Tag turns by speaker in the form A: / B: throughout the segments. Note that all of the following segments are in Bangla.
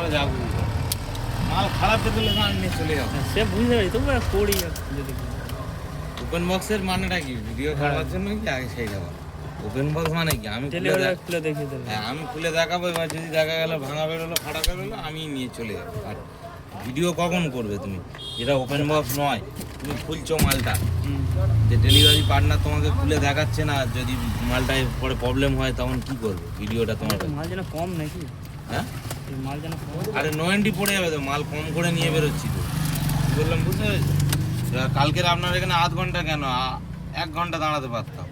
A: তাহলে যা বুঝি মাল খারাপ দেখলে আমি নিয়ে চলে যাবো।
B: সে বুঝতে পারি তবু করি যদি
A: ওপেন বক্সের মানেটা কি? ভিডিও করার জন্য কি আগে সেই যাবো? ওপেন বক্স মানে কি? আমি
B: খুলে দেখিয়ে দেবো।
A: হ্যাঁ, আমি খুলে দেখাবো। এবার যদি দেখা গেল ভাঙা বেরোলো, ফাটা বেরোলো, আমি নিয়ে চলে যাবো। আর ভিডিও কখন করবে তুমি? যেটা ওপেন বক্স নয়, তুমি খুলছো মালটা, যে ডেলিভারি পার্টনার তোমাকে খুলে দেখাচ্ছে না, যদি মালটায় পরে প্রবলেম হয় তখন কি করবে? ভিডিওটা তোমার
B: মাল যেন কম নাকি?
A: হ্যাঁ,
B: মাল যেন কম।
A: আরে নো এন্ট্রি পড়ে যাবে তো, মাল কম করে নিয়ে বেরোচ্ছি তো। বললাম, বুঝতে পেরেছি। কালকের আপনার এখানে আধ ঘন্টা কেন, 1 ঘন্টা দাঁড়াতে পারতাম,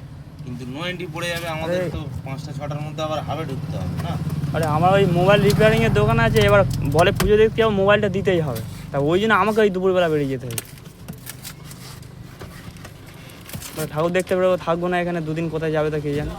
A: কিন্তু নো এন্ট্রি পড়ে যাবে। আমাদের তো 5টা-6টার মধ্যে আবার হাবে ঢুকতে হবে না?
B: আরে আমার ওই মোবাইল রিপেয়ারিংয়ের দোকান আছে, এবার বলে পুজো দেখতে যাবো, মোবাইলটা দিতেই হবে। তা ওই জন্য আমাকে ওই দুপুরবেলা বেরিয়ে যেতে হবে। ঠাকুর দেখতে বেরোবো, থাকবো না এখানে 2 দিন, কোথায় যাবে তা কে জানে।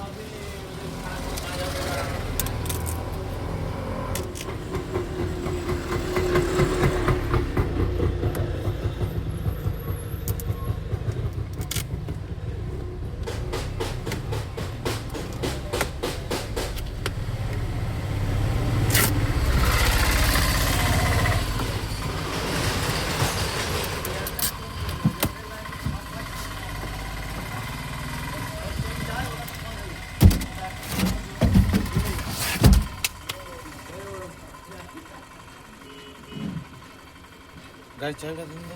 A: গাড়ি চাবিটা দিন তো।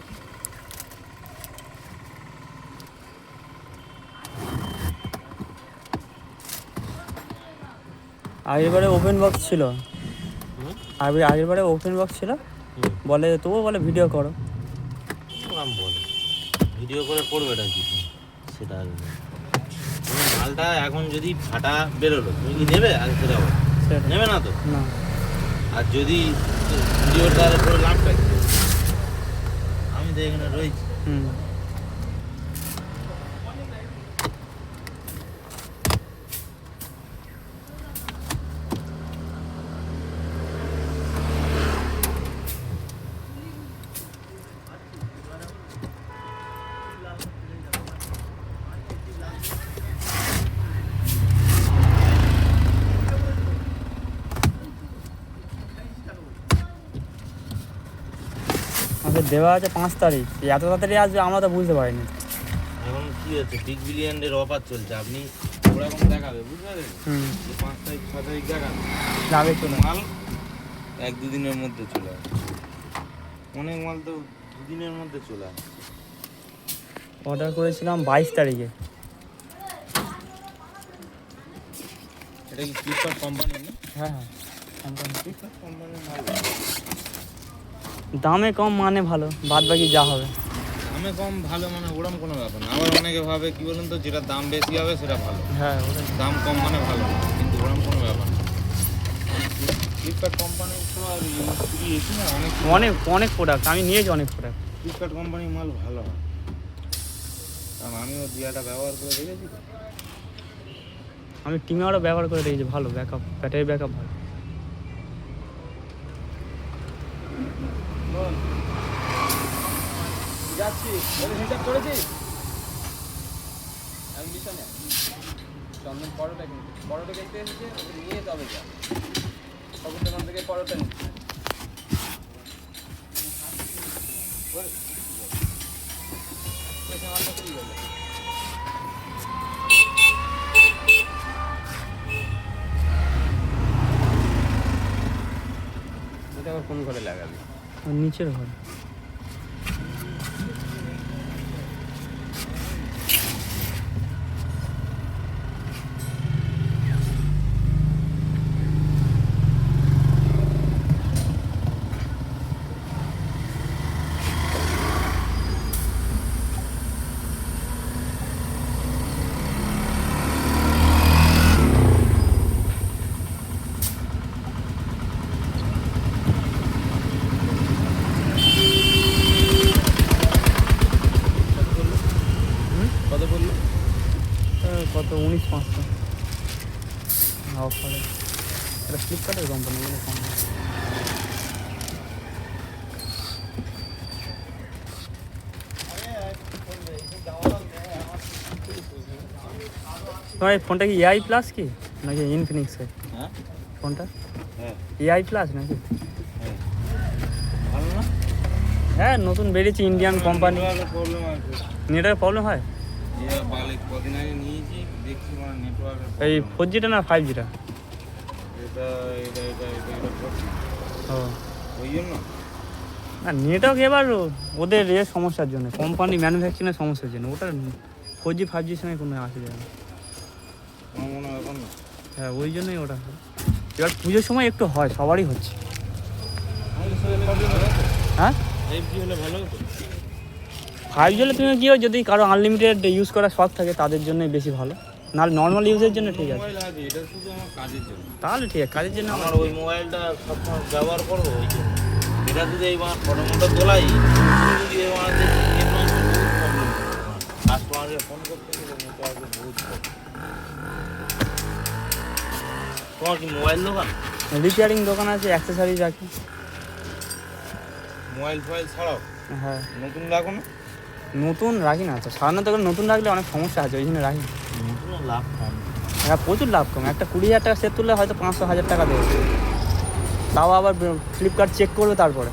B: আগেরবারে ওপেন বক্স ছিল, আগেরবারে ওপেন বক্স ছিল, বলে তবুও বলে ভিডিও করো।
A: আমি বলে ভিডিও করে করবেটা কি সেটা? তুমি মালটা এখন যদি ফাটা বেরোলো, তুমি কি নেবে? আগে সেটা নেবে না তো
B: না।
A: আর যদি ভিডিওটা পুরো লাভটা কি? আমি তো এখানে রয়েছি।
B: আমাকে দেওয়া আছে 5 তারিখ, এত তাড়াতাড়ি আসবে আমরা তো বুঝতে পারিনি।
A: এখন কি হচ্ছে, বিগ বিলিয়নের অফার চলছে, আপনি ওরকম দেখাবে, বুঝতে পারলেন? 5 তারিখ 6 তারিখ দেখাবে,
B: আগে চলে
A: মাল 1-2 দিনের মধ্যে চলে আসে। অনেক মাল তো 2 দিনের মধ্যে চলে আসে।
B: অর্ডার করেছিলাম 22 তারিখে।
A: এটা কি ফ্লিপকার্ট কোম্পানি?
B: হ্যাঁ হ্যাঁ,
A: ফ্লিপকার্ট কোম্পানির মাল
B: দামে কম মানে ভালো, বাদ বাকি যা হবে।
A: দামে কম ভালো মানে ওরকম কোনো ব্যাপার না। আবার অনেকে ভাবে কি বলুন তো, যেটা দাম বেশি হবে সেটা ভালো।
B: হ্যাঁ,
A: দাম কম মানে ভালো না, কিন্তু ওরকম কোনো ব্যাপার না। ফ্লিপকার্ট কোম্পানি তো আর এসি না,
B: অনেক অনেক প্রোডাক্ট আমি নিয়েছি, অনেক প্রোডাক্ট।
A: ফ্লিপকার্ট কোম্পানির মাল ভালো হয়, কারণ আমিও দিয়াটা ব্যবহার করে দেখেছি তো।
B: আমি টিমারও ব্যবহার করে দেখেছি, ভালো ব্যাকআপ, ব্যাটারি ব্যাকআপ ভালো।
C: যাচ্ছি হিসাব করেছিস? আমি বিছানে চন্দন পরোটা কিনতে, পরোটা দেখতে এসেছে, ওকে নিয়ে তবে যা সবুজ দোকান থেকে পরোটা নিচ্ছে। আবার কোন ঘরে লাগাবি?
B: নিচের ঘর।
C: কত বললো?
B: কত 19,500 অফারে। এটা ফ্লিপকার্টের কোম্পানি, তোমার এই ফোনটা কি এআই প্লাস কি নাকি ইনফিনিক্সের?
A: হ্যাঁ
B: ফোনটা
A: হ্যাঁ
B: এআই প্লাস নাকি?
A: ভালো না?
B: হ্যাঁ নতুন বেরিয়েছে ইন্ডিয়ান কোম্পানি।
A: প্রবলেম আছে।
B: নেটের প্রবলেম হয়
A: বালে কদিন আগে নিয়েছি, দেখছি মানে নেটওয়ার্কের
B: এই 4Gটা না 5Gটা?
A: এটা এটা এটা এটা এটা করছি।
B: ও
A: ওই জন্য
B: না, নেটওয়ার্ক এবার ওদের সমস্যার জন্য, কোম্পানি ম্যানুফ্যাকচারিংয়ের সমস্যার জন্য। ওটা 4G 5Gর সঙ্গে কোনো আসে যায় না।
A: আমার মনে হয় এখন না।
B: হ্যাঁ ওই জন্যই ওটা হয়। এবার পুজোর সময় একটু হয়, সবারই হচ্ছে। হ্যাঁ
A: 5G হলে ভালো হতো।
B: 5G হলে তুমি কি হয়, যদি কারো আনলিমিটেড ইউজ করার শখ থাকে তাদের জন্যই বেশি ভালো, নাহলে নর্মাল ইউজের জন্য ঠিক আছে।
A: মোবাইল আছে, এটা শুধু আমার কাজের জন্য।
B: তাহলে ঠিক আছে, কাজের জন্য
A: আমার ওই মোবাইলটা সবসময় ব্যবহার করবো ওই জন্য। এটা যদি এই ফটো মটো তোলাই, যদি এই কাস্টমারকে ফোন করতে গেলে নেটওয়ার্কে বহুত প্রবলেম। তোমার কি মোবাইল দোকান?
B: রিপেয়ারিং দোকান আছে, অ্যাক্সেসরিজ রাখি।
A: মোবাইল ফোবাইল ছাড়াও
B: হ্যাঁ
A: নতুন রাখো না?
B: নতুন রাখি না তো, সাধারণত করে নতুন রাখলে অনেক সমস্যা আছে, ওই জন্য রাখি না।
A: নতুন লাভ কম।
B: হ্যাঁ প্রচুর লাভ কম। একটা 20,000 টাকা সেট তুললে হয়তো 500-1000 টাকা দেবে, তাও আবার ফ্লিপকার্ট চেক করবে তারপরে।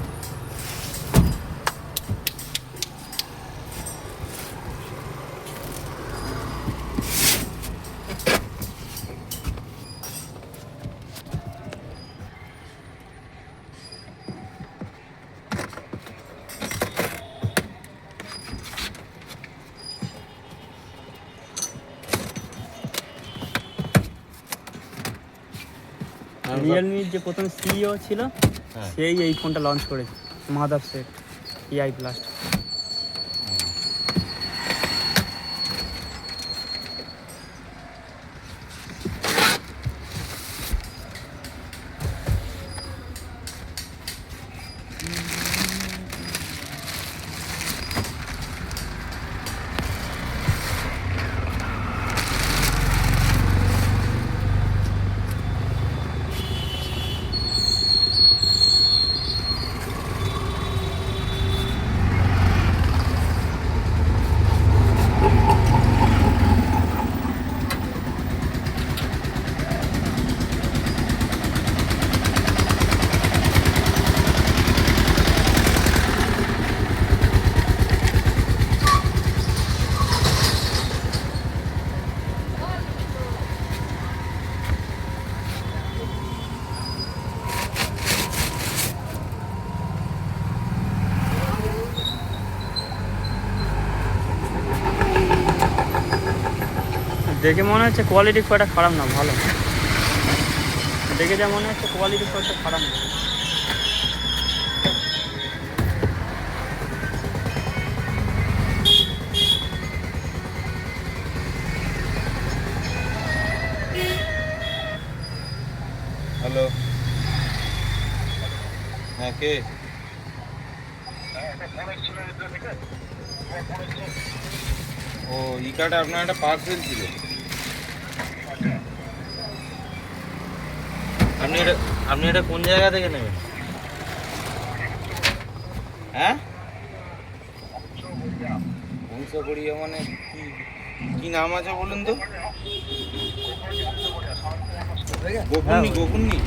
B: রিয়েলমির যে প্রথম সিইও ছিল
A: হ্যাঁ।
B: সেই এই ফোনটা লঞ্চ করেছে, মাদার সেট EI প্লাস। দেখে মনে হচ্ছে কোয়ালিটি খুব একটা খারাপ না, ভালো। দেখে যা মনে হচ্ছে কোয়ালিটি খুব একটা খারাপ না।
A: হ্যালো, হ্যাঁ কে? ও ই কার্ডে আপনার একটা পার্সেল ছিল। আপনি এটা কোন জায়গা থেকে নেবেন? হ্যাঁ বংশগড়িয়া মানে কি, কি নাম আছে বলুন তো? গোকুন্নি, গোকুন্নি।